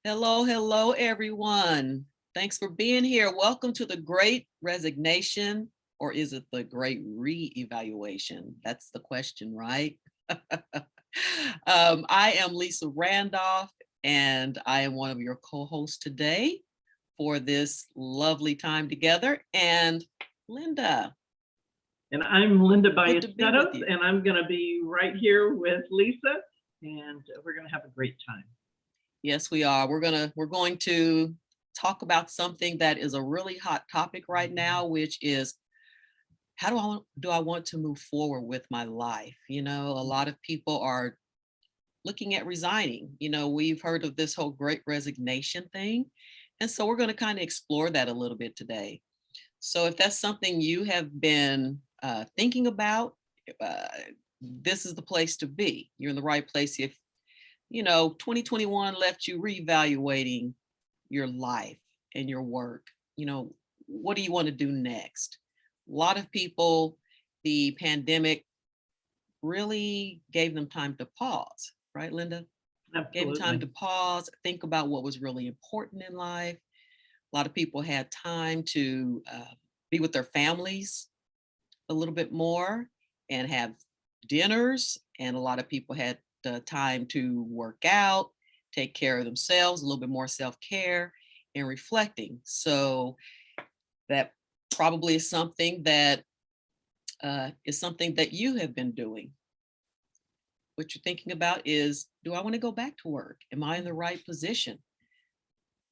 Hello, hello, everyone. Thanks for being here. Welcome to the Great Resignation, or is it the Great Reevaluation? That's the question, right? I am Lisa Randolph, and I am one of your co hosts today for this lovely time together. And Linda, And I'm Linda good to be with Ballesteros, you. and I'm going to be right here with Lisa, and we're going to have a great time. Yes, we are. We're going to talk about something that is a really hot topic right now, which is how do I want to move forward with my life? A lot of people are looking at resigning. We've heard of this whole great resignation thing. And so we're going to kind of explore that a little bit today. So if that's something you have been thinking about, uh, this is the place to be. You're in the right place. If 2021 left you reevaluating your life and your work, what do you want to do next? A lot of people, the pandemic really gave them time to pause, right, Linda? Gave them time Absolutely. to pause, think about what was really important in life. A lot of people had time to be with their families a little bit more and have dinners. And a lot of people had the time to work out, take care of themselves, a little bit more self care and reflecting. So that probably is something that you have been doing. What you're thinking about is, do I want to go back to work? Am I in the right position?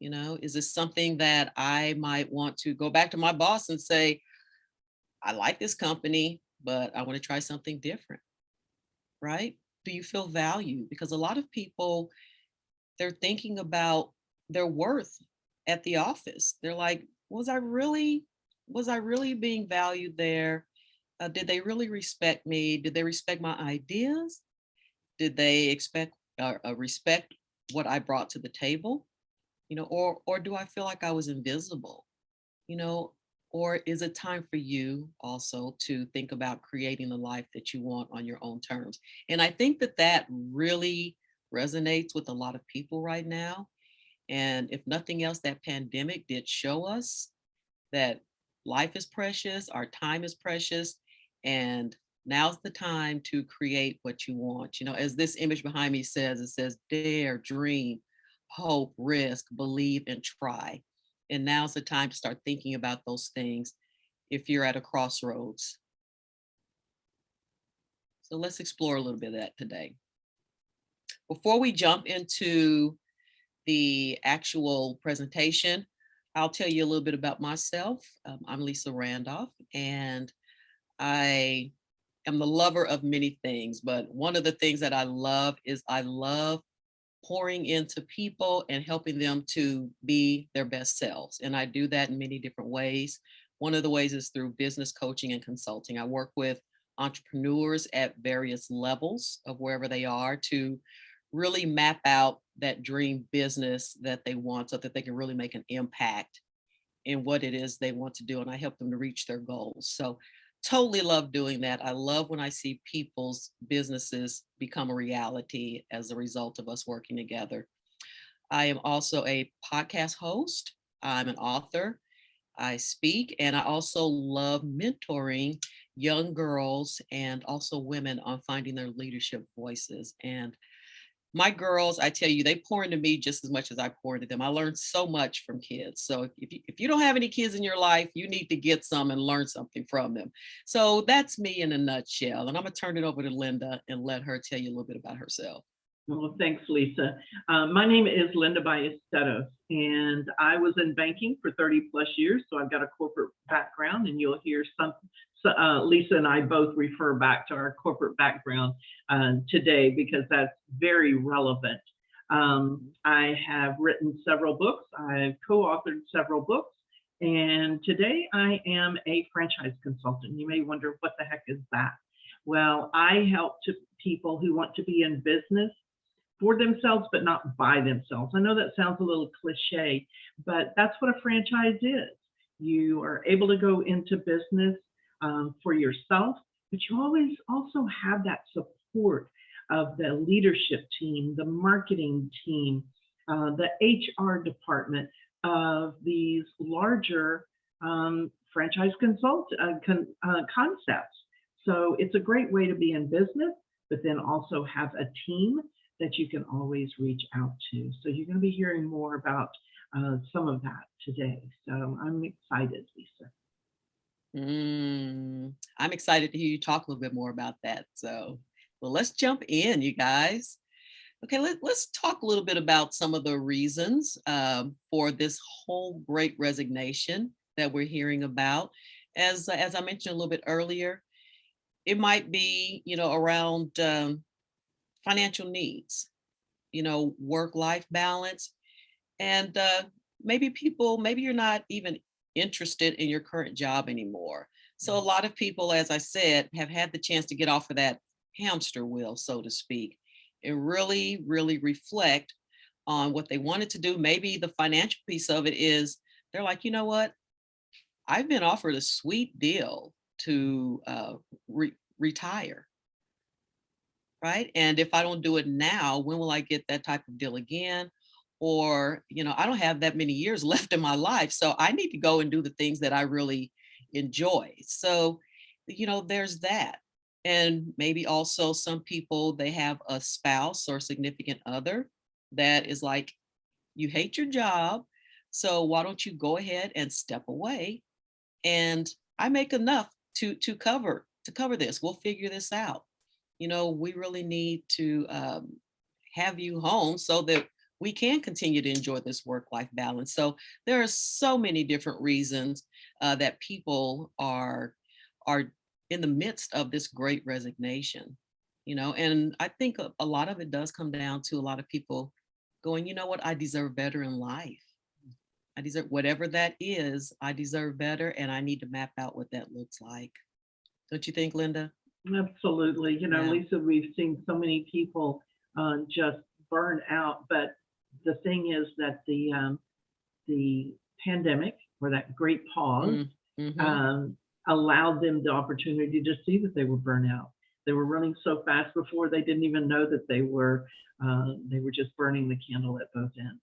Is this something that I might want to go back to my boss and say, I like this company, but I want to try something different, right? Do you feel valued? Because a lot of people, they're thinking about their worth at the office. They're like, was I really being valued there? Did they really respect me? Did they respect my ideas? Did they expect respect what I brought to the table? Or do I feel like I was invisible? You know, or is it time for you also to think about creating the life that you want on your own terms? And I think that that really resonates with a lot of people right now. And if nothing else, that pandemic did show us that life is precious, our time is precious, and now's the time to create what you want. As this image behind me says, it says, dare, dream, hope, risk, believe, and try. And now's the time to start thinking about those things if you're at a crossroads. So let's explore a little bit of that today. Before we jump into the actual presentation, I'll tell you a little bit about myself. I'm Lisa Randolph, and I am the lover of many things, but one of the things that I love is I love pouring into people and helping them to be their best selves. And I do that in many different ways. One of the ways is through business coaching and consulting. I work with entrepreneurs at various levels of wherever they are to really map out that dream business that they want so that they can really make an impact in what it is they want to do. And I help them to reach their goals. So totally love doing that. I love when I see people's businesses become a reality as a result of us working together. I am also a podcast host. I'm an author. I speak, and I also love mentoring young girls and also women on finding their leadership voices. And my girls, I tell you, they pour into me just as much as I pour into them. I learn so much from kids. So if you don't have any kids in your life, you need to get some and learn something from them. So that's me in a nutshell. And I'm going to turn it over to Linda and let her tell you a little bit about herself. Well, thanks, Lisa. My name is Linda Ballesteros, and I was in banking for 30 plus years, so I've got a corporate background, and you'll hear some. So, Lisa and I both refer back to our corporate background today because that's very relevant. I have written several books. I've co-authored several books, and today I am a franchise consultant. You may wonder, what the heck is that? Well, I help people who want to be in business for themselves, but not by themselves. I know that sounds a little cliche, but that's what a franchise is. You are able to go into business for yourself, but you always also have that support of the leadership team, the marketing team, the HR department of these larger franchise concepts. So it's a great way to be in business, but then also have a team that you can always reach out to. So you're going to be hearing more about some of that today. So I'm excited, Lisa. I'm excited to hear you talk a little bit more about that. So, well, let's jump in, you guys. Okay, let's talk a little bit about some of the reasons for this whole great resignation that we're hearing about. As I mentioned a little bit earlier, it might be, around financial needs, work-life balance, and maybe you're not even interested in your current job anymore. So a lot of people, as I said, have had the chance to get off of that hamster wheel, so to speak, and really, really reflect on what they wanted to do. Maybe the financial piece of it is they're like, you know what? I've been offered a sweet deal to retire, right? And if I don't do it now, when will I get that type of deal again? Or, I don't have that many years left in my life. So I need to go and do the things that I really enjoy. So, there's that. And maybe also some people, they have a spouse or significant other that is like, you hate your job. So why don't you go ahead and step away? And I make enough to cover this. We'll figure this out. We really need to have you home so that we can continue to enjoy this work-life balance. So there are so many different reasons that people are in the midst of this great resignation. And I think a lot of it does come down to a lot of people going, you know what, I deserve better in life. I deserve whatever that is. I deserve better, and I need to map out what that looks like. Don't you think, Linda? Absolutely. Yeah. Lisa, we've seen so many people just burn out, but the thing is that the pandemic or that great pause Mm-hmm. allowed them the opportunity to see that they were burnt out. They were running so fast before they didn't even know that they were just burning the candle at both ends.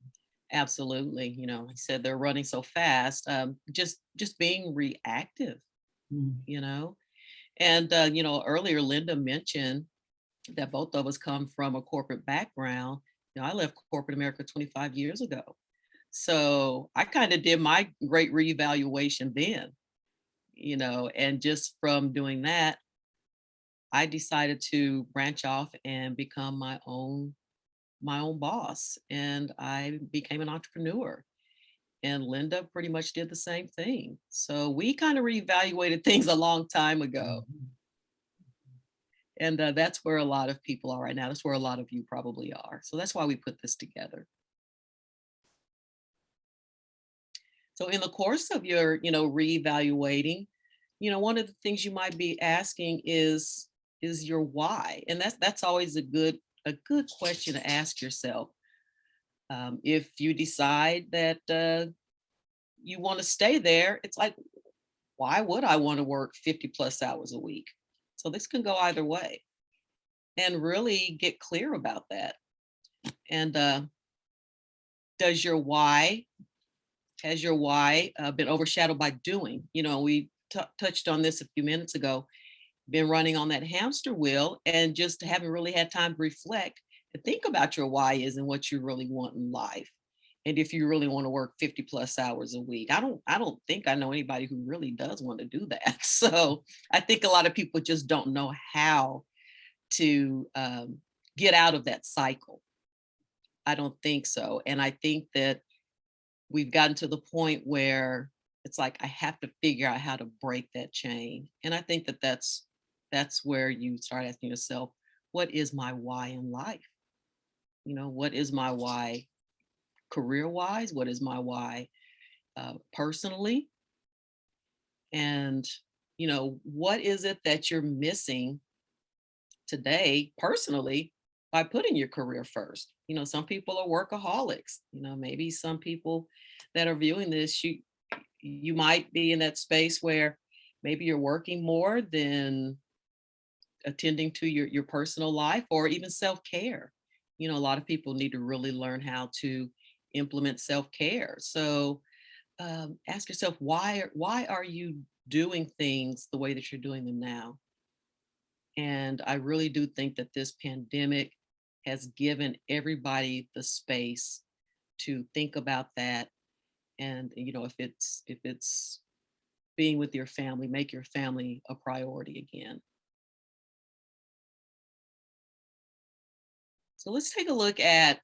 Absolutely. Like I said, they're running so fast. Just being reactive. Mm. You know, and earlier Linda mentioned that both of us come from a corporate background. I left corporate America 25 years ago. So I kind of did my great reevaluation then, and just from doing that, I decided to branch off and become my own boss. And I became an entrepreneur. And Linda pretty much did the same thing. So we kind of reevaluated things a long time ago. Mhm. And that's where a lot of people are right now. That's where a lot of you probably are. So that's why we put this together. So in the course of your, reevaluating, one of the things you might be asking is your why, and that's always a good question to ask yourself. If you decide that you want to stay there, it's like, why would I want to work 50 plus hours a week? So this can go either way, and really get clear about that. And does your why has your why been overshadowed by doing? We touched on this a few minutes ago. Been running on that hamster wheel and just haven't really had time to reflect and think about your why is and what you really want in life. And if you really want to work 50 plus hours a week, I don't think I know anybody who really does want to do that. So I think a lot of people just don't know how to get out of that cycle. I don't think so. And I think that we've gotten to the point where it's like I have to figure out how to break that chain. And I think that that's where you start asking yourself, what is my why in life? What is my why career wise? What is my why personally? And what is it that you're missing today personally by putting your career first? Some people are workaholics. Maybe some people that are viewing this, you might be in that space where maybe you're working more than attending to your personal life or even self-care. A lot of people need to really learn how to implement self-care. So ask yourself, why are you doing things the way that you're doing them now? And I really do think that this pandemic has given everybody the space to think about that. And if it's being with your family, make your family a priority again. So let's take a look at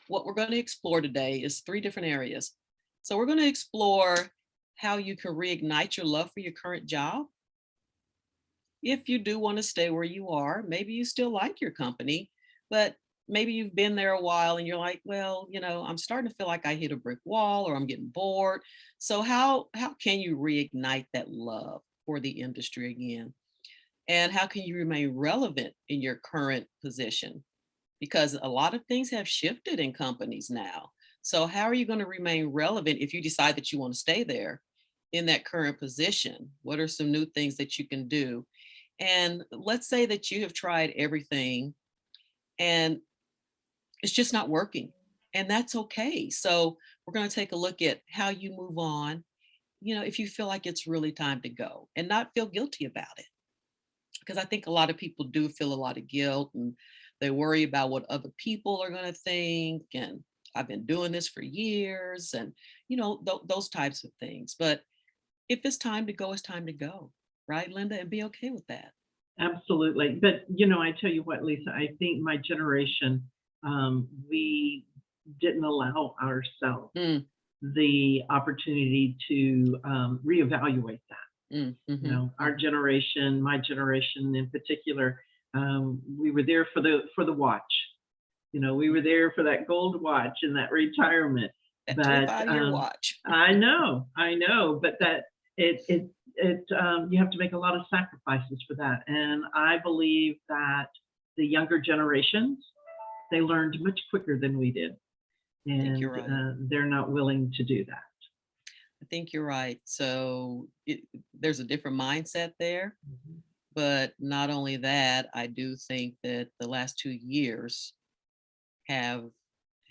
what we're going to explore today is three different areas. So we're going to explore how you can reignite your love for your current job. If you do want to stay where you are, maybe you still like your company, but maybe you've been there a while and you're like, well, I'm starting to feel like I hit a brick wall or I'm getting bored. So how can you reignite that love for the industry again? And how can you remain relevant in your current position? Because a lot of things have shifted in companies now. So how are you going to remain relevant if you decide that you want to stay there in that current position? What are some new things that you can do? And let's say that you have tried everything and it's just not working. And that's okay. So we're going to take a look at how you move on, if you feel like it's really time to go and not feel guilty about it. Because I think a lot of people do feel a lot of guilt and they worry about what other people are going to think. And I've been doing this for years and, those types of things. But if it's time to go, it's time to go. Right, Linda? And be okay with that. Absolutely. But, I tell you what, Lisa, I think my generation, we didn't allow ourselves Mm, the opportunity to reevaluate that. Our mhm. generation, my generation in particular, we were there for the watch. We were there for that gold watch and that retirement. That But 25-year watch. I know, but that you have to make a lot of sacrifices for that. And I believe that the younger generations, they learned much quicker than we did, I think you're and right. they're not willing to do that. I think you're right. So there's a different mindset there. Mhm. But not only that, I do think that the last 2 years have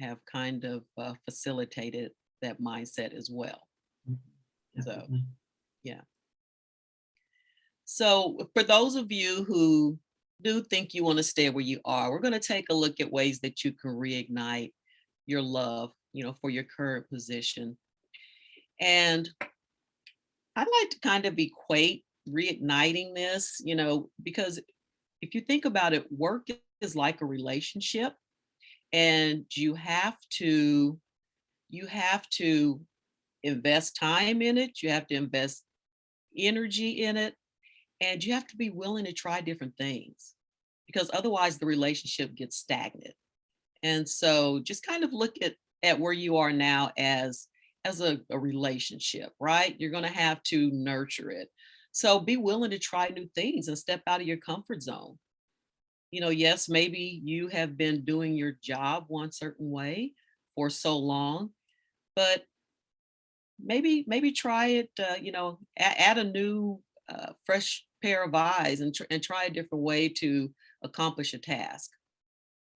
have kind of facilitated that mindset as well. Mhm. So Definitely. yeah. So for those of you who do think you want to stay where you are, we're going to take a look at ways that you can reignite your love, for your current position. And I'd like to kind of equate reigniting this, because if you think about it, work is like a relationship and you have to invest time in it, you have to invest energy in it, and you have to be willing to try different things because otherwise the relationship gets stagnant. And so just kind of look at where you are now as a relationship, right? You're going to have to nurture it. So be willing to try new things and step out of your comfort zone. Yes, maybe you have been doing your job one certain way for so long, but maybe try it. Add a new, fresh pair of eyes and try a different way to accomplish a task,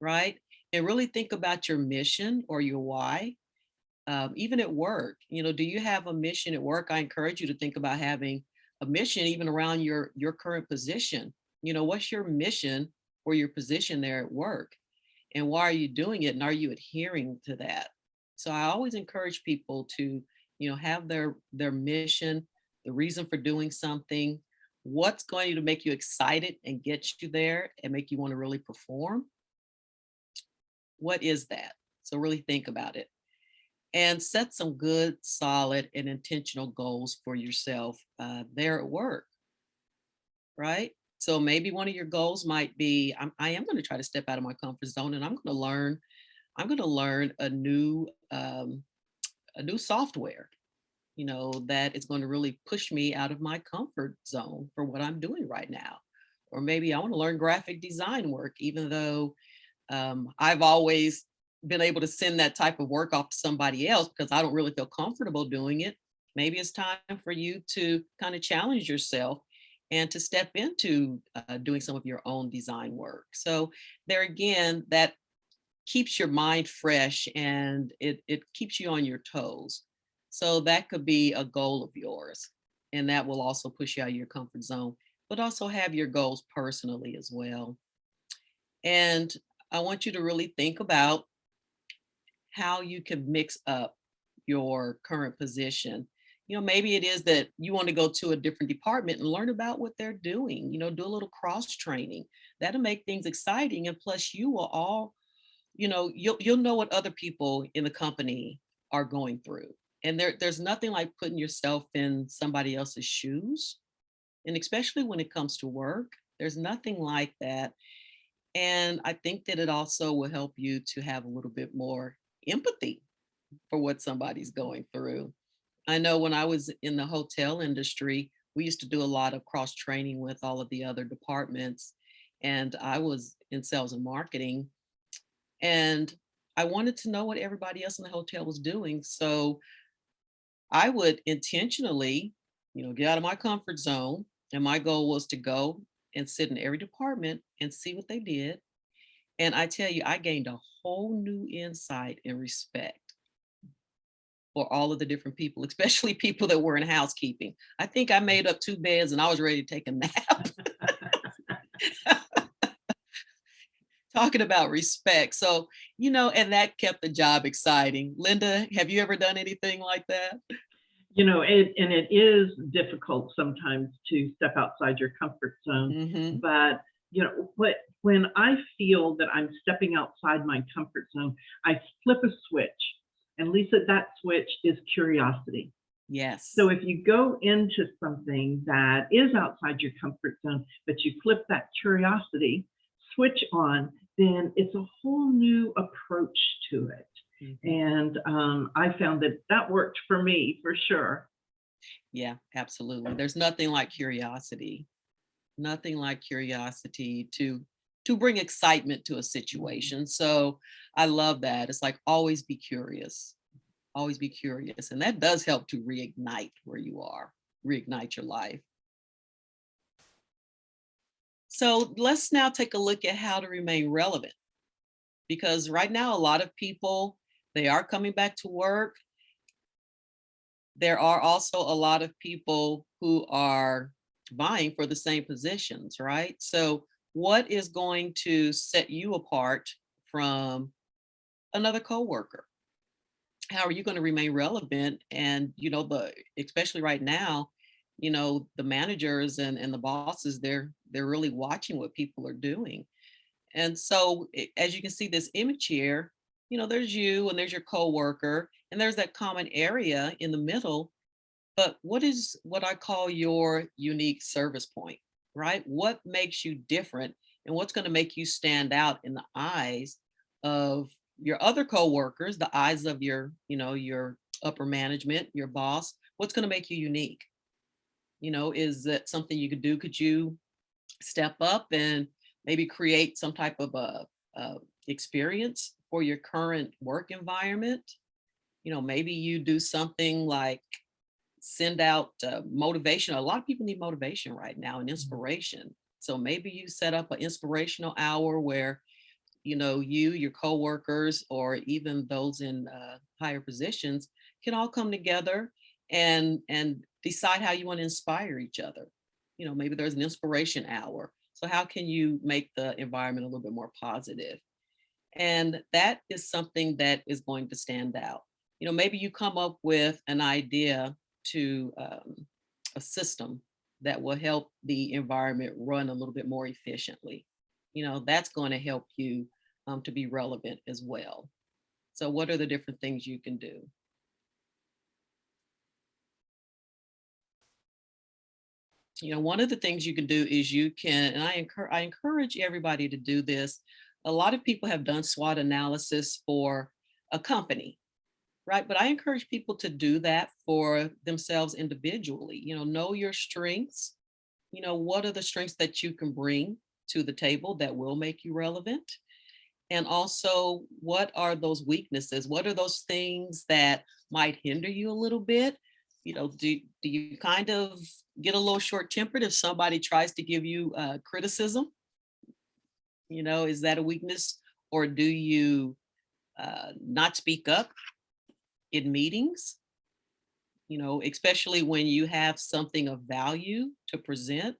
right? And really think about your mission or your why. Even at work, do you have a mission at work? I encourage you to think about having a mission even around your current position. What's your mission or your position there at work? And why are you doing it? And are you adhering to that? So I always encourage people to, have their mission, the reason for doing something, what's going to make you excited and get you there and make you want to really perform. What is that? So really think about it and set some good, solid, and intentional goals for yourself there at work, right? So maybe one of your goals might be I am going to try to step out of my comfort zone and I'm going to learn a new software, that is going to really push me out of my comfort zone for what I'm doing right now. Or maybe I want to learn graphic design work, even though I've always been able to send that type of work off to somebody else because I don't really feel comfortable doing it. Maybe it's time for you to kind of challenge yourself and to step into doing some of your own design work. So there again, that keeps your mind fresh and it keeps you on your toes. So that could be a goal of yours. And that will also push you out of your comfort zone, but also have your goals personally as well. And I want you to really think about how you can mix up your current position. Maybe it is that you want to go to a different department and learn about what they're doing, do a little cross training. That'll make things exciting. And plus, you will all, you'll know what other people in the company are going through. And there's nothing like putting yourself in somebody else's shoes. And especially when it comes to work, there's nothing like that. And I think that it also will help you to have a little bit more empathy for what somebody's going through. I know when I was in the hotel industry, we used to do a lot of cross training with all of the other departments. And I was in sales and marketing. And I wanted to know what everybody else in the hotel was doing. So I would intentionally, get out of my comfort zone. And my goal was to go and sit in every department and see what they did. And I tell you, I gained a whole new insight and respect for all of the different people, especially people that were in housekeeping. I think I made up 2 beds and I was ready to take a nap. Talking about respect. So, and that kept the job exciting. Linda, have you ever done anything like that? And it is difficult sometimes to step outside your comfort zone. Mm-hmm. But when I feel that I'm stepping outside my comfort zone, I flip a switch. And Lisa, that switch is curiosity. Yes. So if you go into something that is outside your comfort zone, but you flip that curiosity switch on, then it's a whole new approach to it. And I found that worked for me for sure. Yeah, absolutely. There's nothing like curiosity. Nothing like curiosity to bring excitement to a situation. So I love that. It's like always be curious. Always be curious. And that does help to reignite where you are, reignite your life. So let's now take a look at how to remain relevant. Because right now, a lot of people, they are coming back to work. There are also a lot of people who are vying for the same positions, right? So what is going to set you apart from another coworker? How are you going to remain relevant? And, especially right now, the managers and the bosses, they're really watching what people are doing. And so as you can see this image here, there's you and there's your coworker and there's that common area in the middle. But what is what I call your unique service point, right? What makes you different and what's going to make you stand out in the eyes of your other coworkers, the eyes of your upper management, your boss? What's going to make you unique? Is that something you could do? Could you step up and maybe create some type of a experience for your current work environment? Maybe you do something like send out motivation. A lot of people need motivation right now and inspiration. So maybe you set up an inspirational hour where, your coworkers, or even those in higher positions can all come together and decide how you want to inspire each other. Maybe there's an inspiration hour. So how can you make the environment a little bit more positive? And that is something that is going to stand out. Maybe you come up with an idea to a system that will help the environment run a little bit more efficiently. That's going to help you to be relevant as well. So what are the different things you can do? One of the things you can do is you can, and I encourage everybody to do this. A lot of people have done SWOT analysis for a company, right? But I encourage people to do that for themselves individually. Know your strengths. What are the strengths that you can bring to the table that will make you relevant? And also, what are those weaknesses? What are those things that might hinder you a little bit? Do you kind of get a little short-tempered if somebody tries to give you criticism? Is that a weakness? Or do you not speak up in meetings? Especially when you have something of value to present.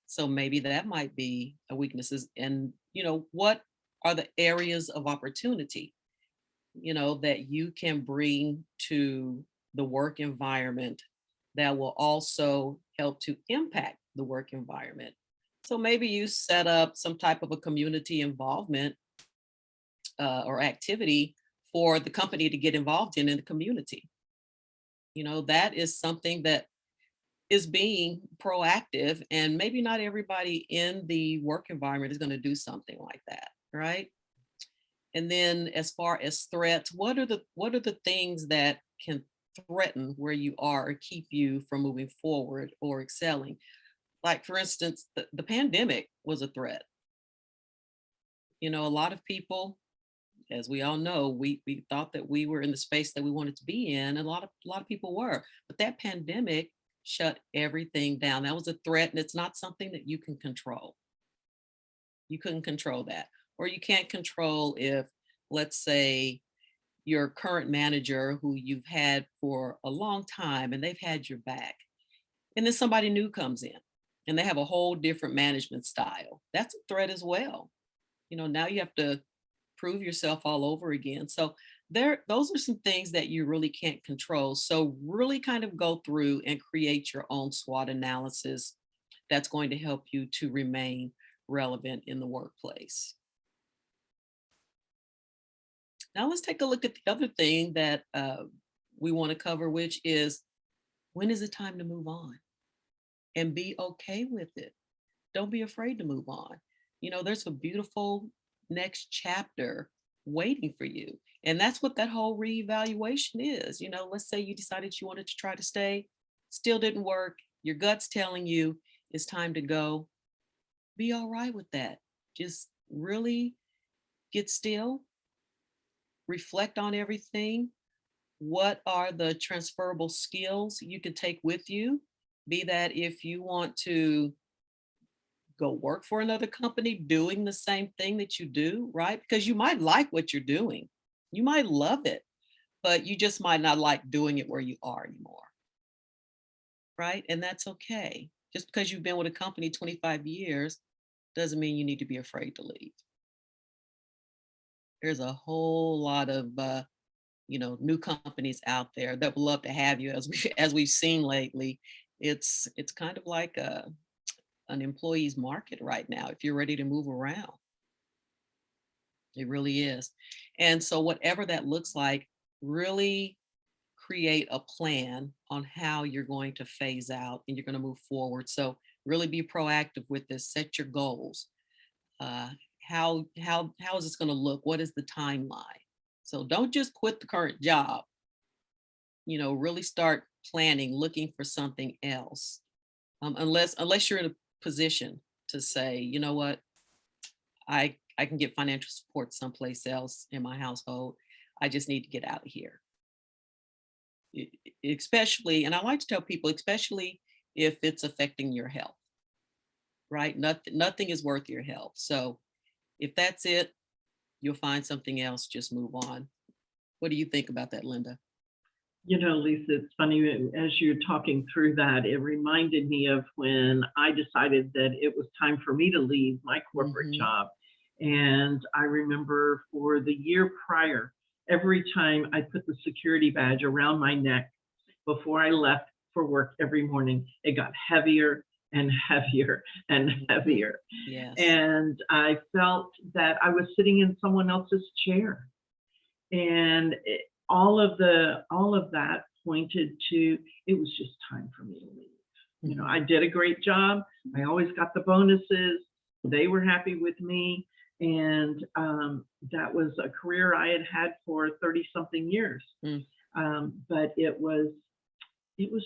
So maybe that might be a weaknesses. And, what are the areas of opportunity, that you can bring to the work environment that will also help to impact the work environment? So maybe you set up some type of a community involvement or activity for the company to get involved in the community. That is something that is being proactive, and maybe not everybody in the work environment is going to do something like that, right? And then as far as threats, what are the things that can threaten where you are or keep you from moving forward or excelling? Like for instance, the pandemic was a threat. A lot of people, as we all know, we thought that we were in the space that we wanted to be in. And a lot of people were, but that pandemic shut everything down. That was a threat, and it's not something that you can control. You couldn't control that. Or you can't control if, let's say, your current manager who you've had for a long time and they've had your back, and then somebody new comes in and they have a whole different management style. That's a threat as well. Now you have to prove yourself all over again. So those are some things that you really can't control. So really kind of go through and create your own SWOT analysis that's going to help you to remain relevant in the workplace. Now let's take a look at the other thing that we want to cover, which is, when is it time to move on? And be okay with it. Don't be afraid to move on. There's a beautiful next chapter waiting for you. And that's what that whole reevaluation is. Let's say you decided you wanted to try to stay, still didn't work. Your gut's telling you it's time to go. Be all right with that. Just really get still, reflect on everything. What are the transferable skills you can take with you? Be that if you want to go work for another company doing the same thing that you do, right? Because you might like what you're doing. You might love it, but you just might not like doing it where you are anymore, right? And that's okay. Just because you've been with a company 25 years doesn't mean you need to be afraid to leave. There's a whole lot of new companies out there that would love to have you, as we've seen lately. It's kind of like an employee's market right now if you're ready to move around. It really is. And so whatever that looks like, really create a plan on how you're going to phase out and you're going to move forward. So really be proactive with this. Set your goals. How is this going to look? What is the timeline? So don't just quit the current job. Really start planning, looking for something else. Unless you're in a position to say, you know what, I can get financial support someplace else in my household. I just need to get out of here. Especially, and I like to tell people, especially if it's affecting your health, right? Nothing is worth your health. So if that's it, you'll find something else. Just move on. What do you think about that, Linda? Lisa, it's funny, as you're talking through that, it reminded me of when I decided that it was time for me to leave my corporate job. And I remember for the year prior, every time I put the security badge around my neck before I left for work every morning, it got heavier and heavier and heavier. Yes. And I felt that I was sitting in someone else's chair. And all of that pointed to, it was just time for me to leave. I did a great job. I always got the bonuses. They were happy with me. And that was a career I had for 30 something years. But it was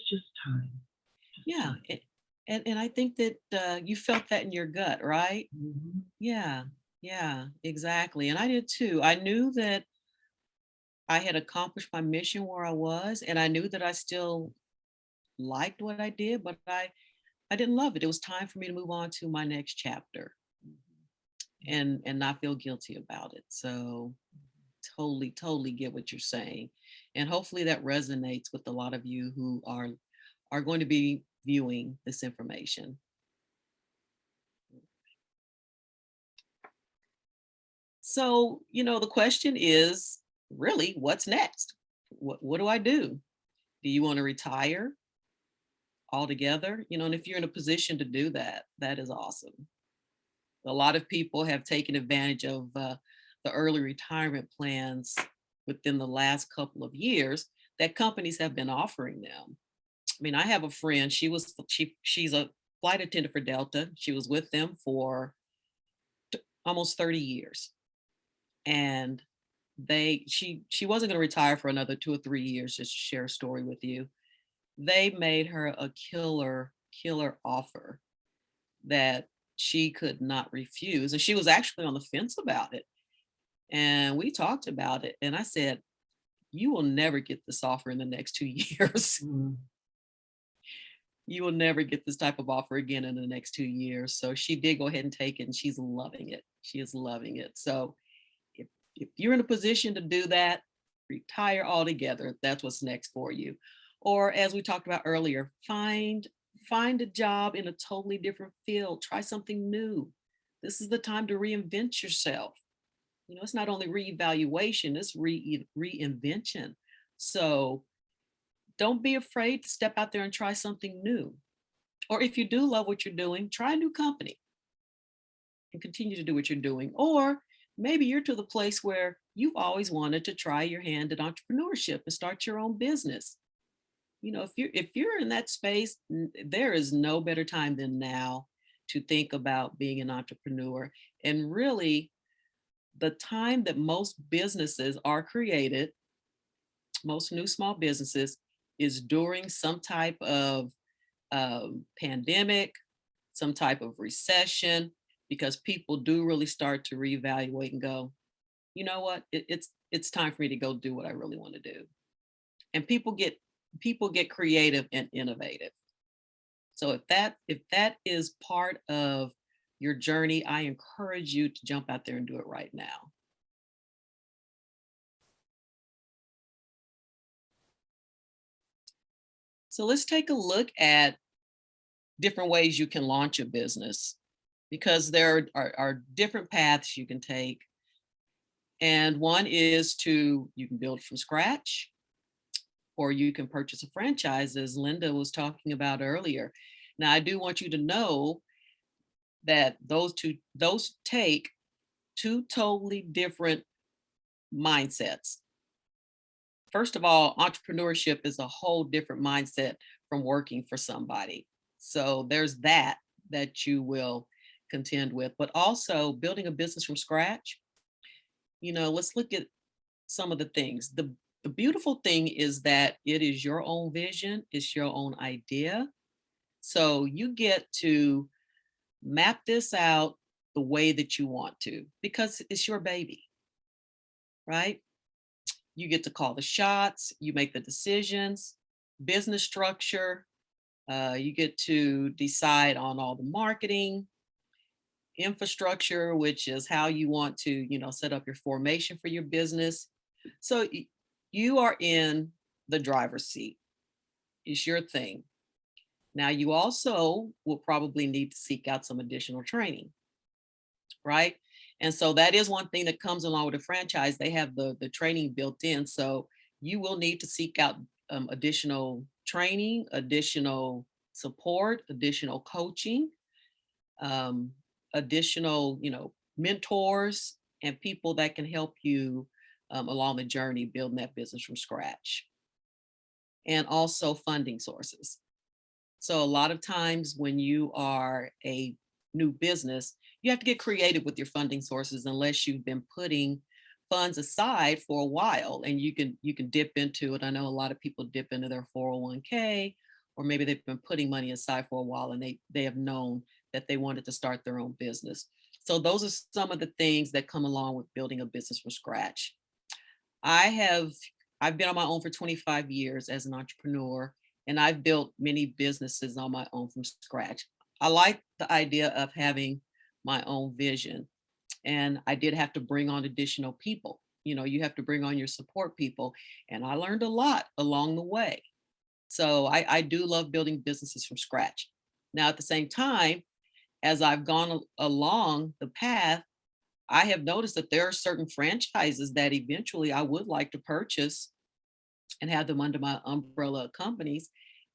just time. Yeah. And I think that you felt that in your gut, right? Mm-hmm. Yeah, exactly. And I did too. I knew that I had accomplished my mission where I was, and I knew that I still liked what I did, but I didn't love it. It was time for me to move on to my next chapter. and not feel guilty about it. So totally get what you're saying. And hopefully that resonates with a lot of you who are going to be viewing this information. So, the question is really, what's next? What do I do? Do you want to retire altogether? And if you're in a position to do that, that is awesome. A lot of people have taken advantage of the early retirement plans within the last couple of years that companies have been offering them. I mean, I have a friend, she's a flight attendant for Delta. She was with them for almost 30 years. And she wasn't going to retire for another 2 or 3 years, just to share a story with you. They made her a killer offer that she could not refuse. And she was actually on the fence about it. And we talked about it. And I said, you will never get this offer in the next 2 years. You will never get this type of offer again in the next 2 years. So she did go ahead and take it, and she's loving it. She is loving it. So if you're in a position to do that, retire altogether. That's what's next for you. Or as we talked about earlier, find a job in a totally different field. Try something new. This is the time to reinvent yourself. It's not only reevaluation, it's reinvention. So don't be afraid to step out there and try something new. Or if you do love what you're doing, try a new company and continue to do what you're doing. Or maybe you're to the place where you've always wanted to try your hand at entrepreneurship and start your own business. If you're in that space, there is no better time than now to think about being an entrepreneur. And really, the time that most businesses are created, most new small businesses, is during some type of pandemic, some type of recession, because people do really start to reevaluate and go, you know what, it's time for me to go do what I really want to do. And people get creative and innovative. So if that is part of your journey, I encourage you to jump out there and do it right now. So let's take a look at different ways you can launch a business, because there are different paths you can take. And one is you can build from scratch, or you can purchase a franchise, as Linda was talking about earlier. Now, I do want you to know that those take two totally different mindsets. First of all, entrepreneurship is a whole different mindset from working for somebody. So there's that you will contend with, but also building a business from scratch. Let's look at some of the things. The beautiful thing is that it is your own vision, it's your own idea. So you get to map this out the way that you want to, because it's your baby, right? You get to call the shots, you make the decisions, business structure, you get to decide on all the marketing, infrastructure, which is how you want to, set up your formation for your business. So you are in the driver's seat. It's your thing. Now, you also will probably need to seek out some additional training, right? And so that is one thing that comes along with a franchise. They have the training built in. So you will need to seek out additional training, additional support, additional coaching, additional, mentors and people that can help you along the journey building that business from scratch. And also funding sources. So a lot of times when you are a new business, you have to get creative with your funding sources, unless you've been putting funds aside for a while, and you can dip into it. I know a lot of people dip into their 401k, or maybe they've been putting money aside for a while and they have known that they wanted to start their own business. So those are some of the things that come along with building a business from scratch. I've been on my own for 25 years as an entrepreneur, and I've built many businesses on my own from scratch. I like the idea of having my own vision. And I did have to bring on additional people. You have to bring on your support people. And I learned a lot along the way. So I do love building businesses from scratch. Now, at the same time, as I've gone along the path, I have noticed that there are certain franchises that eventually I would like to purchase and have them under my umbrella companies.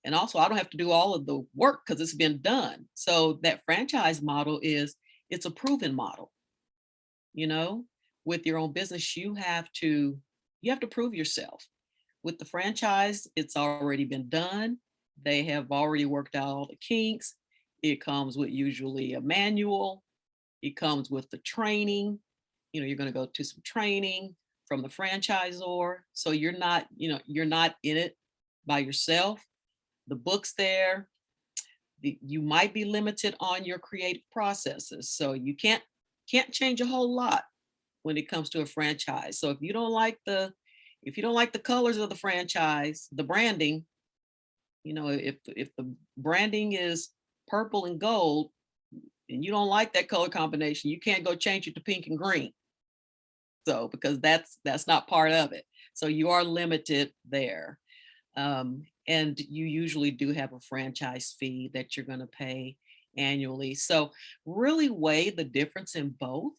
And also, I don't have to do all of the work because it's been done. So that franchise model it's a proven model. You know, with your own business, you have to prove yourself. With the franchise, it's already been done. They have already worked out all the kinks. It comes with usually a manual. It comes with the training. You're going to go to some training from the franchisor. So you're not in it by yourself. The book's there. You might be limited on your creative processes. So you can't change a whole lot when it comes to a franchise. So if you don't like the colors of the franchise, the branding, if the branding is purple and gold and you don't like that color combination, you can't go change it to pink and green. So because that's not part of it. So you are limited there. And you usually do have a franchise fee that you're going to pay annually. So really weigh the difference in both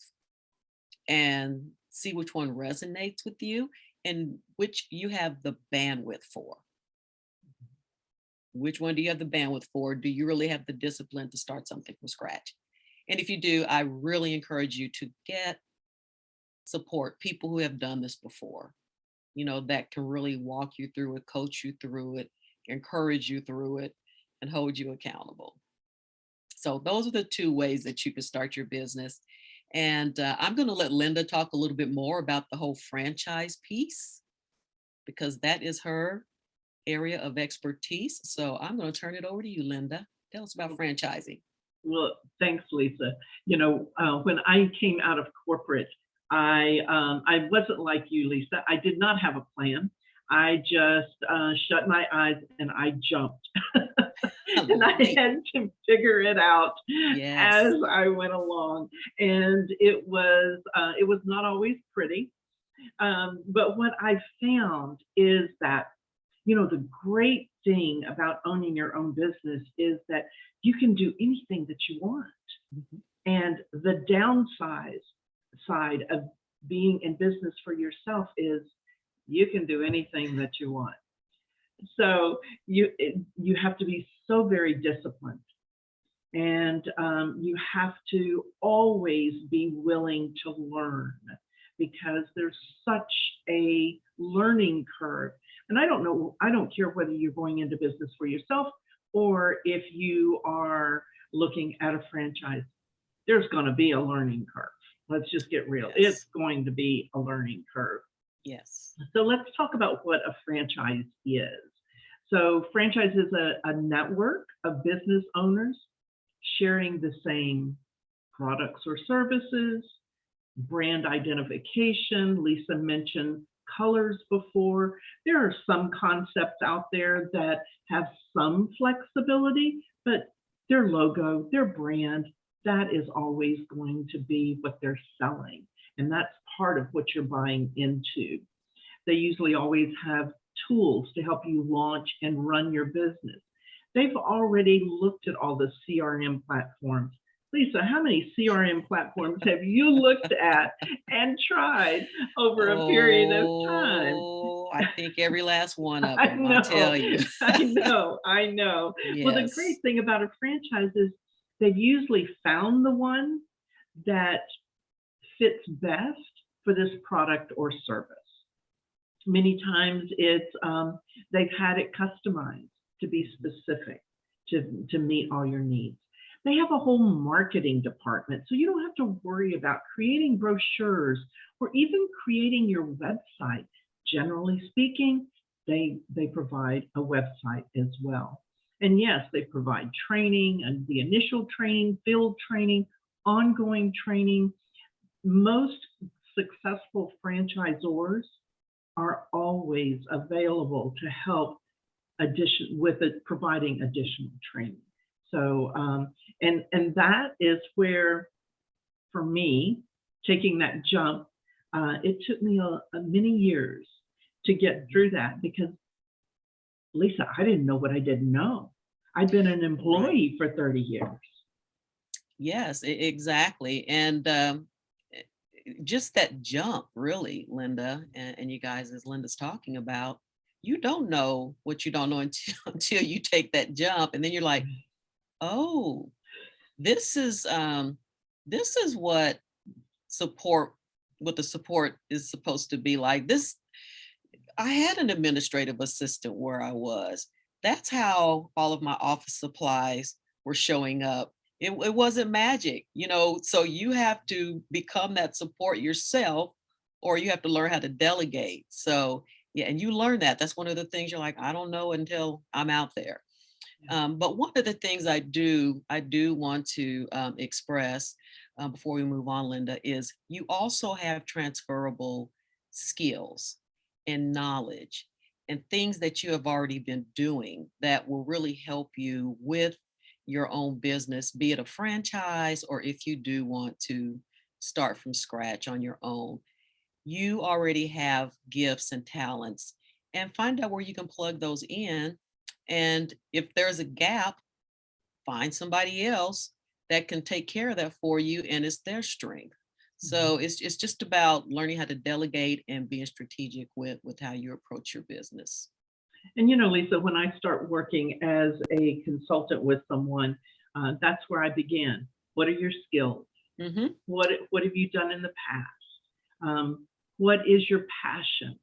and see which one resonates with you and which you have the bandwidth for. Which one do you have the bandwidth for? Do you really have the discipline to start something from scratch? And if you do, I really encourage you to get support, people who have done this before, that can really walk you through it, coach you through it, encourage you through it, and hold you accountable. So those are the two ways that you can start your business. And I'm going to let Linda talk a little bit more about the whole franchise piece because that is her area of expertise. So I'm going to turn it over to you, Linda. Tell us about franchising. Well, thanks, Lisa. When I came out of corporate, I wasn't like you, Lisa. I did not have a plan. I just shut my eyes and I jumped. And I had to figure it out Yes. as I went along. And it was not always pretty. But what I found is that, the great thing about owning your own business is that you can do anything that you want. Mhm. And the side of being in business for yourself is you can do anything that you want. So you have to be so very disciplined, and you have to always be willing to learn because there's such a learning curve. And I don't care whether you're going into business for yourself or if you are looking at a franchise, there's going to be a learning curve. Let's just get real. Yes. It's going to be a learning curve. Yes. So let's talk about what a franchise is. So franchise is a network of business owners sharing the same products or services, brand identification. Lisa mentioned colors before. There are some concepts out there that have some flexibility, but their logo, their brand, that is always going to be what they're selling. And that's part of what you're buying into. They usually always have tools to help you launch and run your business. They've already looked at all the CRM platforms. Lisa, how many CRM platforms have you looked at and tried over a period of time? Oh, I think every last one of I them, I tell you. I know. Well, the great Yes. thing about a franchise is they've usually found the one that fits best for this product or service. Many times they've had it customized to be specific to meet all your needs. They have a whole marketing department, so you don't have to worry about creating brochures or even creating your website. Generally speaking, they provide a website as well. And yes, they provide training and the initial training, field training, ongoing training. Most successful franchisors are always available to help providing additional training. So, and that is where, for me, taking that jump. It took me many years to get through that because, Lisa, I didn't know what I didn't know. I'd been an Right. employee for 30 years. Yes, exactly. And just that jump, really, Linda, and you guys, as Linda's talking about, you don't know what you don't know until until you take that jump, and then you're like, oh, this is this is support what the support is supposed to be like. This I had an administrative assistant where I was. That's how all of my office supplies were showing up. It wasn't magic, you know, so you have to become that support yourself, or you have to learn how to delegate. So, yeah, and you learn that. That's one of the things you're like, I don't know until I'm out there. But one of the things I do want to express before we move on, Linda, is you also have transferable skills and knowledge and things that you have already been doing that will really help you with your own business, be it a franchise or if you do want to start from scratch on your own. You already have gifts and talents, and find out where you can plug those in. And if there's a gap, find somebody else that can take care of that for you, and it's their strength. Mhm. So it's just about learning how to delegate and being strategic with how you approach your business. And Lisa, when I start working as a consultant with someone, that's where I begin. What are your skills? Hmm. What have you done in the past? What is your passion?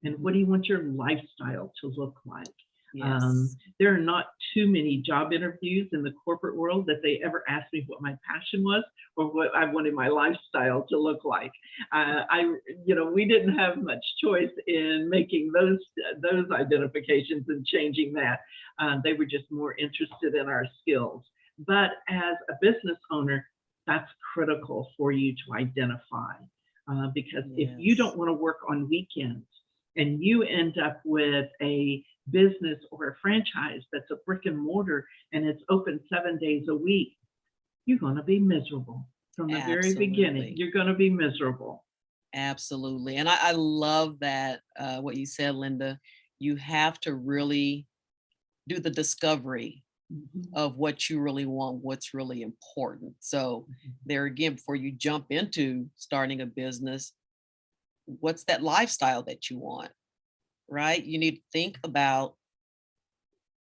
And what Hmm. do you want your lifestyle to look like? Yes, There are not too many job interviews in the corporate world that they ever asked me what my passion was or what I wanted my lifestyle to look like. We didn't have much choice in making those identifications and changing that. They were just more interested in our skills. But as a business owner, that's critical for you to identify because if you yes, don't want to work on weekends and you end up with a business or a franchise that's a brick and mortar and it's open 7 days a week, you're going to be miserable from the very beginning. absolutely. You're going to be miserable. Absolutely. And I love that what you said, Linda. You have to really do the discovery Mhm, of what you really want, what's really important. So, mhm. there again, before you jump into starting a business, what's that lifestyle that you want, right? You need to think about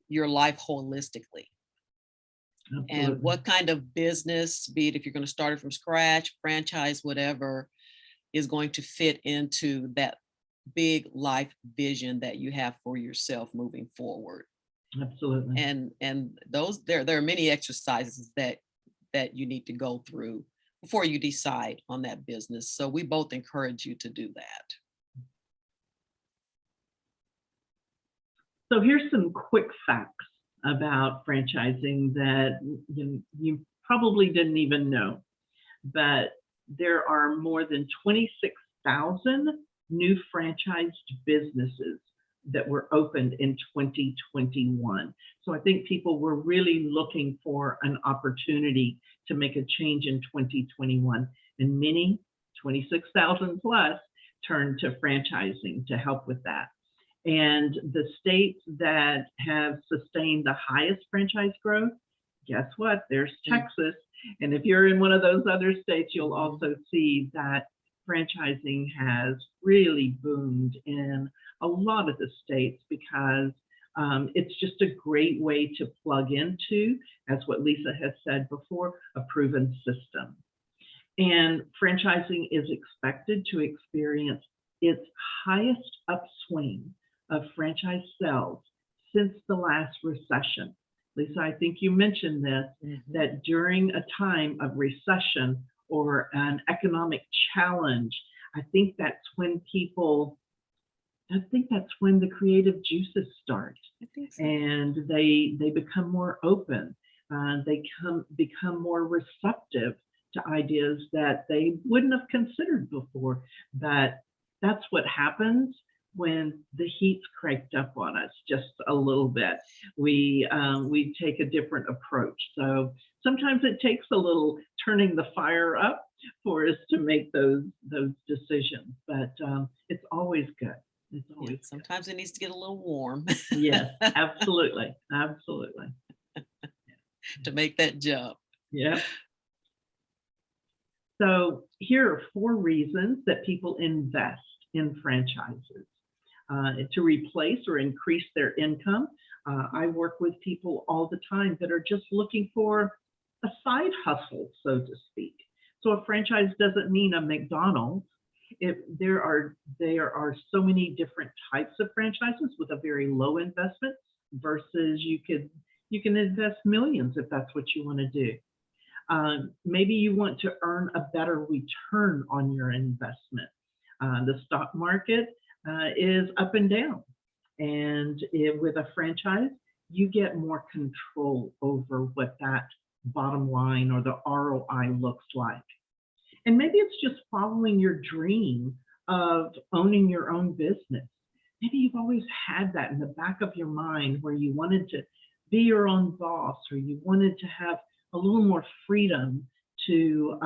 your life holistically and Absolutely. what kind of business, be it if you're going to start it from scratch, franchise, whatever, is going to fit into that big life vision that you have for yourself moving forward. Absolutely. And those there are many exercises that you need to go through before you decide on that business. So we both encourage you to do that. So here's some quick facts about franchising that you probably didn't even know. But there are more than 26,000 new franchised businesses that were opened in 2021. So I think people were really looking for an opportunity to make a change in 2021. And many, 26,000 plus, turned to franchising to help with that. And the states that have sustained the highest franchise growth, guess what? There's Mm, Texas. And if you're in one of those other states, you'll mhm. also see that franchising has really boomed in a lot of the states because it's just a great way to plug into, as what Lisa has said before, a proven system. And franchising is expected to experience its highest upswing of franchise sales since the last recession. Lisa, I think you mentioned this, Mhm. that during a time of recession or an economic challenge, I think that's when people, I think that's when the creative juices start I think so. and they become more open. They become more receptive to ideas that they wouldn't have considered before. But that's what happens when the heat's cranked up on us just a little bit, we take a different approach. So sometimes it takes a little turning the fire up for us to make those decisions, but it's always good. It's Yeah, always good. sometimes it needs to get a little warm Yes, absolutely, absolutely. to make that jump. Yep. So here are 4 reasons that people invest in franchises. To replace or increase their income. I work with people all the time that are just looking for a side hustle, so to speak. So a franchise doesn't mean a McDonald's. There are so many different types of franchises with a very low investment versus you can invest millions if that's what you want to do. Maybe you want to earn a better return on your investment. The stock market is up and down, and with a franchise, you get more control over what that bottom line or the ROI looks like. And maybe it's just following your dream of owning your own business. Maybe you've always had that in the back of your mind where you wanted to be your own boss, or you wanted to have a little more freedom to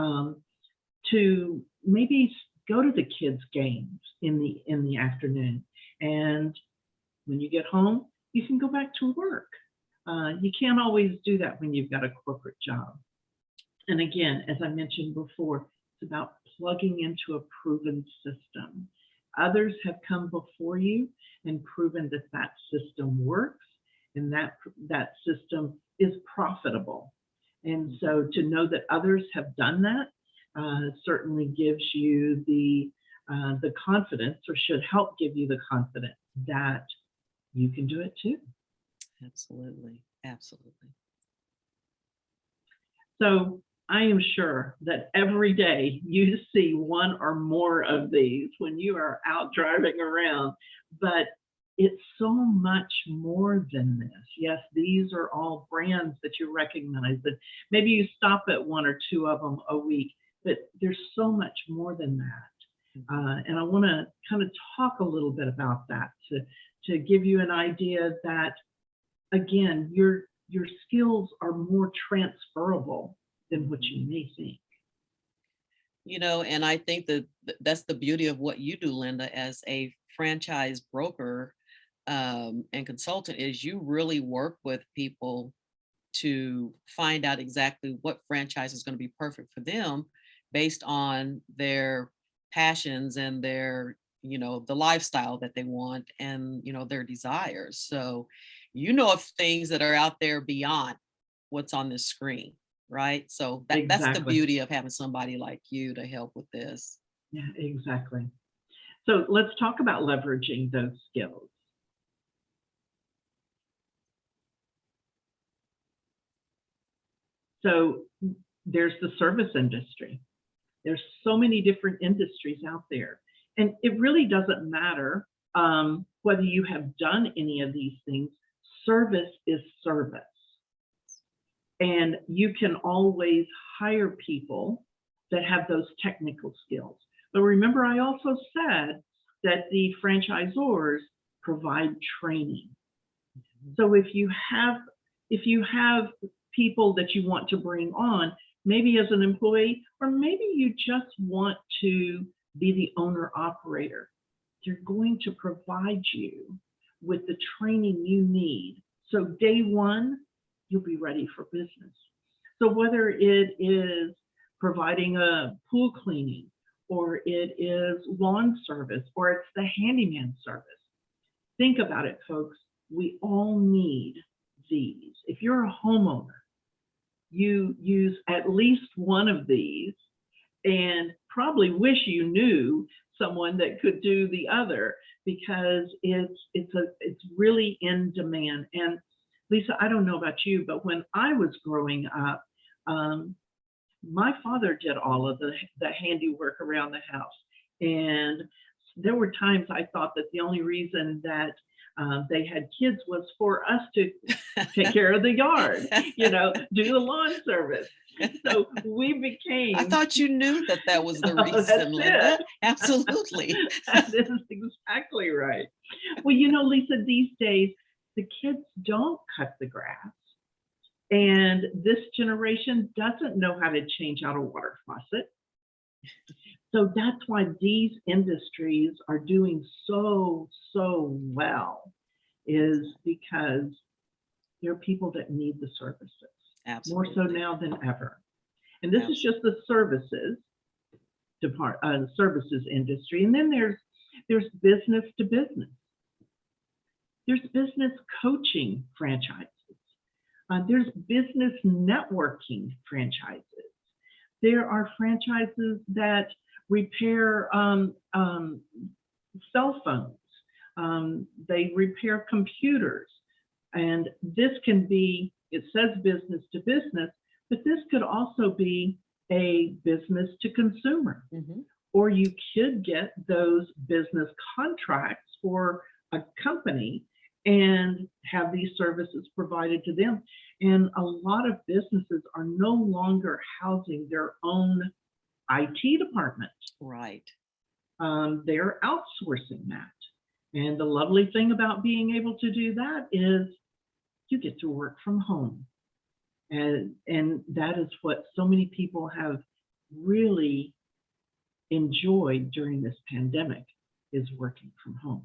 maybe go to the kids' games in the afternoon. And when you get home, you can go back to work. You can't always do that when you've got a corporate job. And again, as I mentioned before, it's about plugging into a proven system. Others have come before you and proven that that system works, and that system is profitable. And so to know that others have done that certainly gives you the confidence, or should help give you the confidence that you can do it too. Absolutely. Absolutely. So I am sure that every day you see one or more of these when you are out driving around, but it's so much more than this. Yes, these are all brands that you recognize, that maybe you stop at 1 or 2 of them a week, but there's so much more than that. And I want to kind of talk a little bit about that to give you an idea that, again, your skills are more transferable than what you may think. And I think that that's the beauty of what you do, Linda, as a franchise broker and consultant, is you really work with people to find out exactly what franchise is going to be perfect for them based on their passions and their, the lifestyle that they want and, their desires. So, of things that are out there beyond what's on this screen, right? So that's the Exactly. beauty of having somebody like you to help with this. Yeah, exactly. So let's talk about leveraging those skills. So there's the service industry. There's so many different industries out there. And it really doesn't matter whether you have done any of these things. Service is service. And you can always hire people that have those technical skills. But remember, I also said that the franchisors provide training. So if you have people that you want to bring on, maybe as an employee, or maybe you just want to be the owner operator, they're going to provide you with the training you need. So day one, you'll be ready for business. So whether it is providing a pool cleaning, or it is lawn service, or it's the handyman service, think about it, folks. We all need these. If you're a homeowner, you use at least one of these, and probably wish you knew someone that could do the other, because it's really in demand. And Lisa, I don't know about you, but when I was growing up, my father did all of the handiwork around the house. And there were times I thought that the only reason that they had kids was for us to take care of the yard, do the lawn service. So we I became, thought you knew that that was the oh, that's reason, it. Linda. Absolutely. That is exactly right. Well, Lisa, these days, the kids don't cut the grass. And this generation doesn't know how to change out a water faucet. So that's why these industries are doing so, so well, is because there are people that need the services more so Absolutely. now than ever. And this is just the services services industry. And then there's business to business. There's business coaching franchises. There's business networking franchises. There are franchises that repair cell phones. They repair computers. And this can be, it says business to business, but this could also be a business to consumer. Mm-hmm. Or you could get those business contracts for a company and have these services provided to them. And a lot of businesses are no longer housing their own IT department. Right. They're outsourcing that. And the lovely thing about being able to do that is you get to work from home. And that is what so many people have really enjoyed during this pandemic, is working from home.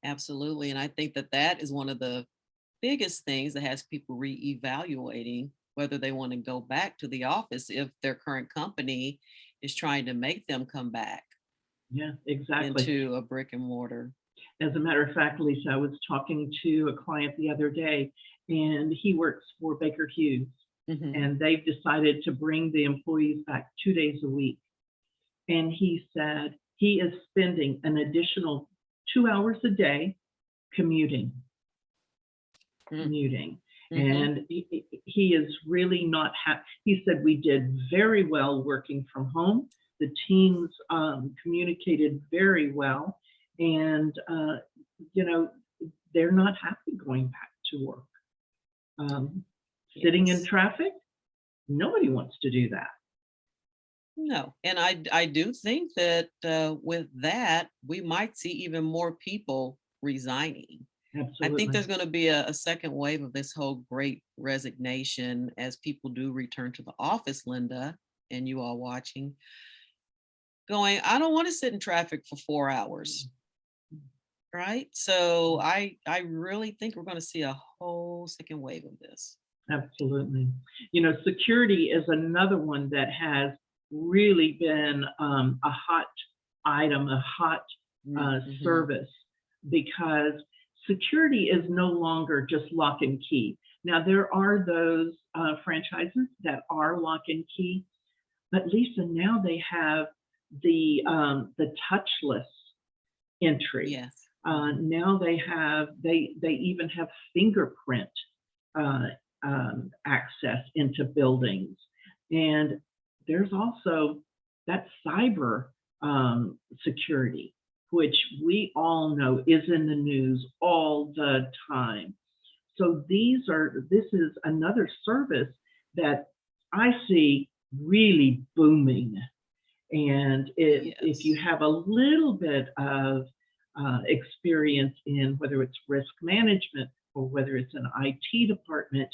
Absolutely. And I think that that is one of the biggest things that has people reevaluating whether they want to go back to the office if their current company is trying to make them come back Yeah, exactly. into a brick and mortar. As a matter of fact, Lisa, I was talking to a client the other day, and he works for Baker Hughes, Mm-hmm. and they've decided to bring the employees back 2 days a week. And he said he is spending an additional 2 hours a day commuting. Mm-hmm. And he is really not happy. He said, we did very well working from home. The teams communicated very well. And, they're not happy going back to work. Sitting in traffic, nobody wants to do that. No. And I do think that with that, we might see even more people resigning. Absolutely. I think there's going to be a second wave of this whole great resignation as people do return to the office, Linda, and you all watching, going, I don't want to sit in traffic for 4 hours. Right. So I really think we're going to see a whole second wave of this. Absolutely. Security is another one that has really been a hot item, a hot service, because security is no longer just lock and key. Now, there are those franchises that are lock and key, but Lisa, now they have the touchless entry. Yes. Now they even have fingerprint access into buildings. And there's also that cyber security, which we all know is in the news all the time. So this is another service that I see really booming. And if you have a little bit of experience in whether it's risk management or whether it's an IT department,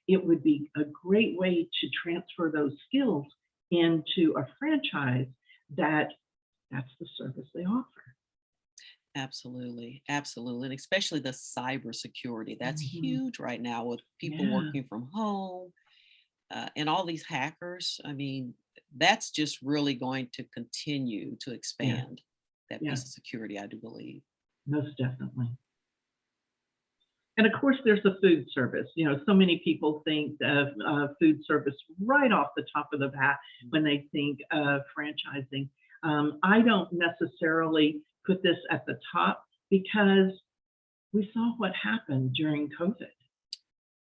it would be a great way to transfer those skills into a franchise that's the service they offer. Absolutely. Absolutely. And especially the cybersecurity. That's huge right now with people working from home and all these hackers. I mean, that's just really going to continue to expand that piece of security, I do believe. Most definitely. And of course, there's the food service. So many people think of food service right off the top of the bat when they think of franchising. I don't necessarily put this at the top because we saw what happened during COVID.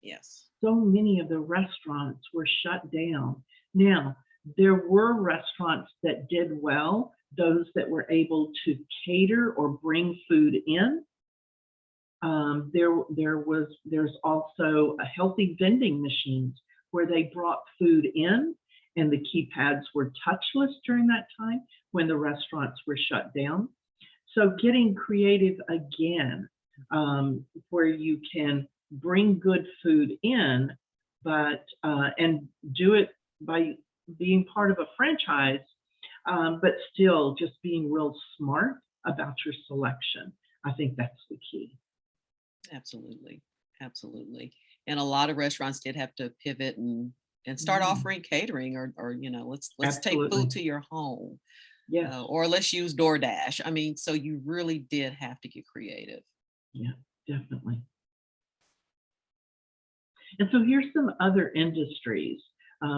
Yes. So many of the restaurants were shut down. Now, there were restaurants that did well those that were able to cater or bring food in. There's also a healthy vending machines where they brought food in, and the keypads were touchless during that time when the restaurants were shut down. So getting creative again, where you can bring good food in, but and do it by being part of a franchise, but still just being real smart about your selection. I think that's the key. Absolutely. Absolutely. And a lot of restaurants did have to pivot and start Mm, offering catering or let's take food absolutely. to your home, Yes. or let's use DoorDash. I mean, so you really did have to get creative. Yeah, definitely. And so here's some other industries.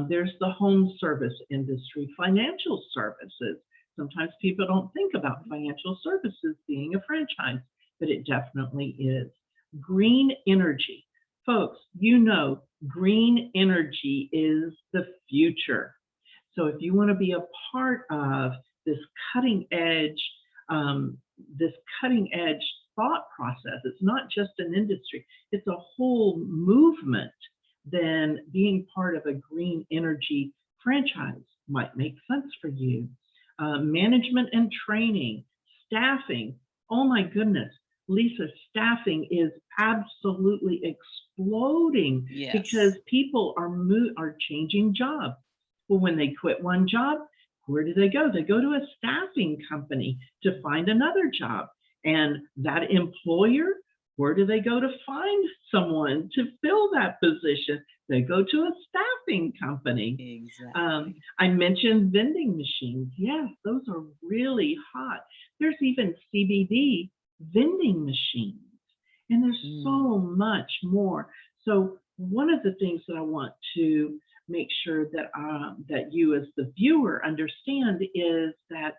There's the home service industry, financial services. Sometimes people don't think about financial services being a franchise, but it definitely is. Green energy. Folks, you know, green energy is the future. So if you want to be a part of this cutting edge, um, this cutting edge thought process, it's not just an industry, it's a whole movement, then being part of a green energy franchise might make sense for you. Management and training, staffing. Oh my goodness, Lisa, staffing is absolutely exploding because Yes. people are changing jobs. Well, when they quit one job, where do they go? They go to a staffing company to find another job. And that employer, where do they go to find someone to fill that position? They go to a staffing company. Exactly. I mentioned vending machines. Yes, those are really hot. There's even CBD vending machines, and there's Mm, so much more. So one of the things that I want to make sure that you as the viewer understand is that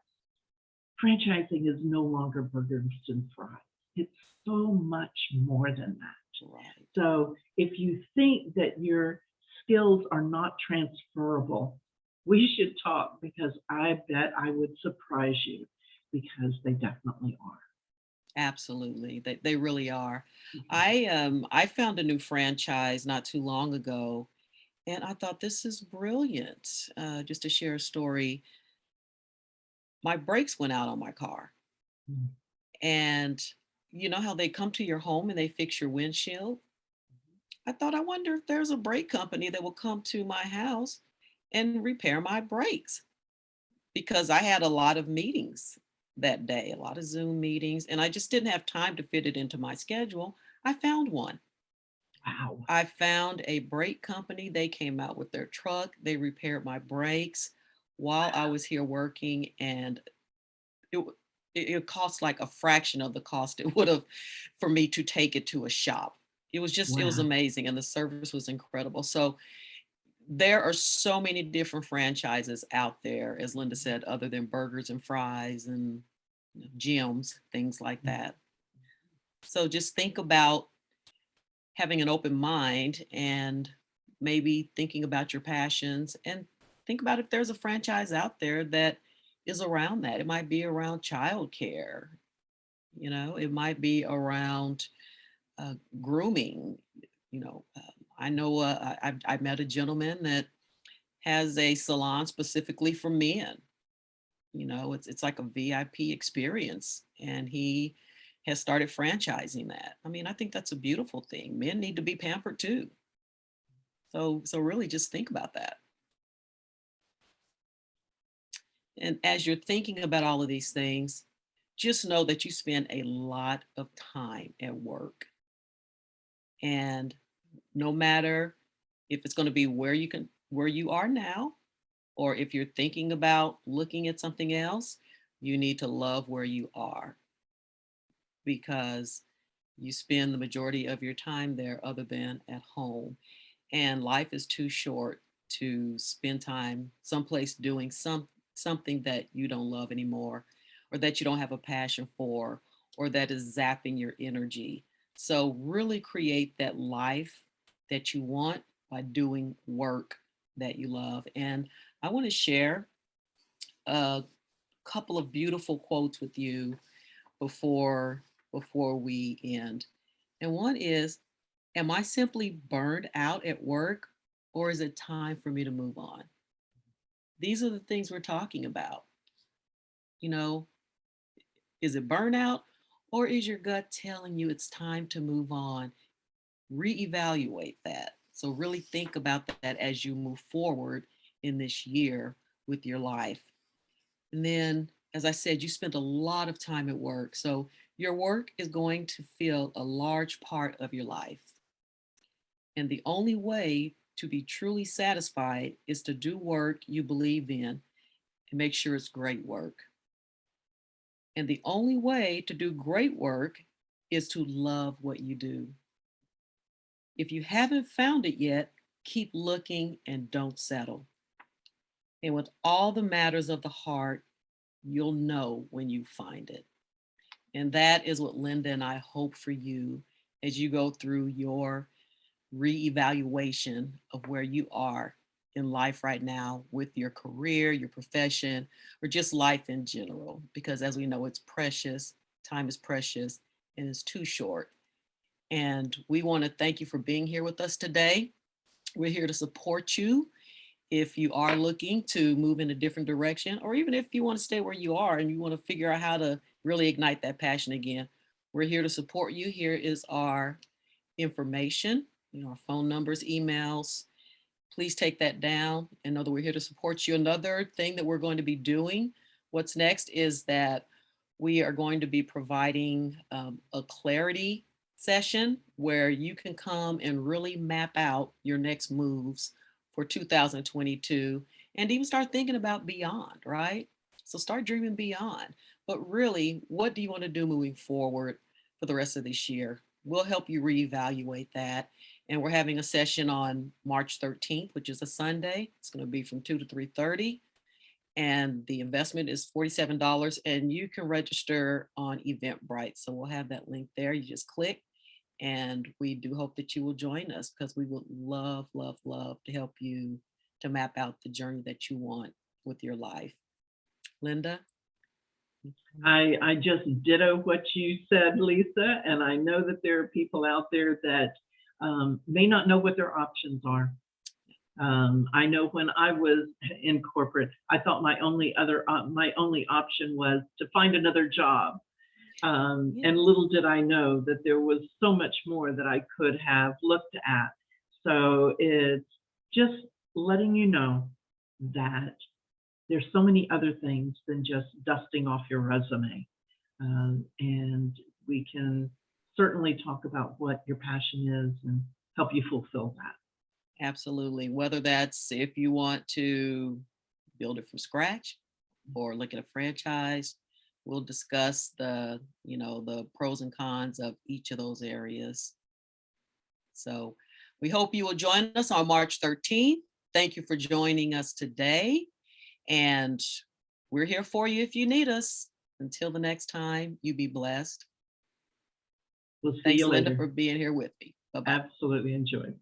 franchising is no longer burgers and fries. It's so much more than that. right. So if you think that your skills are not transferable, we should talk because I bet I would surprise you because they definitely are. Absolutely. They really are. Mhm. I found a new franchise not too long ago, and I thought this is brilliant. Just to share a story, my brakes went out on my car, Mm. and you know how they come to your home and they fix your windshield? I thought, I wonder if there's a brake company that will come to my house and repair my brakes, because I had a lot of meetings that day, a lot of Zoom meetings, and I just didn't have time to fit it into my schedule. I found one. Wow. I found a brake company. They came out with their truck. They repaired my brakes while I was here working, and it w- it cost like a fraction of the cost it would have for me to take it to a shop. It was Wow. amazing, and the service was incredible. So there are so many different franchises out there, as Linda said, other than burgers and fries and gyms, things like that. So just think about having an open mind and maybe thinking about your passions, and think about if there's a franchise out there that is around that. It might be around childcare, it might be around grooming. I know I met a gentleman that has a salon specifically for men. It's like a VIP experience, and he has started franchising that. I mean, I think that's a beautiful thing. Men need to be pampered too. So really just think about that. And as you're thinking about all of these things, just know that you spend a lot of time at work. And no matter if it's going to be where you are now, or if you're thinking about looking at something else, you need to love where you are, because you spend the majority of your time there other than at home. And life is too short to spend time someplace doing something that you don't love anymore, or that you don't have a passion for, or that is zapping your energy. So really create that life that you want by doing work that you love. And I want to share a couple of beautiful quotes with you before we end. And one is, am I simply burned out at work, or is it time for me to move on? These are the things we're talking about. You know, is it burnout, or is your gut telling you it's time to move on? Reevaluate that. So really think about that as you move forward in this year with your life. And then, as I said, you spend a lot of time at work. So your work is going to fill a large part of your life. And the only way to be truly satisfied is to do work you believe in and make sure it's great work. And the only way to do great work is to love what you do. If you haven't found it yet, keep looking and don't settle. And with all the matters of the heart, you'll know when you find it. And that is what Linda and I hope for you as you go through your reevaluation of where you are in life right now with your career, your profession, or just life in general. Because as we know, it's precious, time is precious, and it's too short. And we want to thank you for being here with us today. We're here to support you if you are looking to move in a different direction, or even if you want to stay where you are and you want to figure out how to really ignite that passion again. We're here to support you. Here is our information, our phone numbers, emails. Please take that down and know that we're here to support you. Another thing that we're going to be doing, what's next, is that we are going to be providing a clarity session where you can come and really map out your next moves for 2022 and even start thinking about beyond, right? So start dreaming beyond. But really, what do you want to do moving forward for the rest of this year? We'll help you reevaluate that. And we're having a session on March 13th, which is a Sunday. It's going to be from 2 to 3:30. And the investment is $47, and you can register on Eventbrite. So we'll have that link there. You just click, and we do hope that you will join us because we would love, love, love to help you to map out the journey that you want with your life. Linda? I just ditto what you said, Lisa, and I know that there are people out there that may not know what their options are. I know when I was in corporate, I thought my only option was to find another job. And little did I know that there was so much more that I could have looked at. So it's just letting you know that there's so many other things than just dusting off your resume. And we can certainly talk about what your passion is and help you fulfill that. Absolutely. Whether that's if you want to build it from scratch or look at a franchise, we'll discuss the pros and cons of each of those areas. So we hope you will join us on March 13th. Thank you for joining us today. And we're here for you if you need us. Until the next time, you be blessed. We'll see Thanks, you Linda, later. for being here with me. Bye-bye. Absolutely enjoy.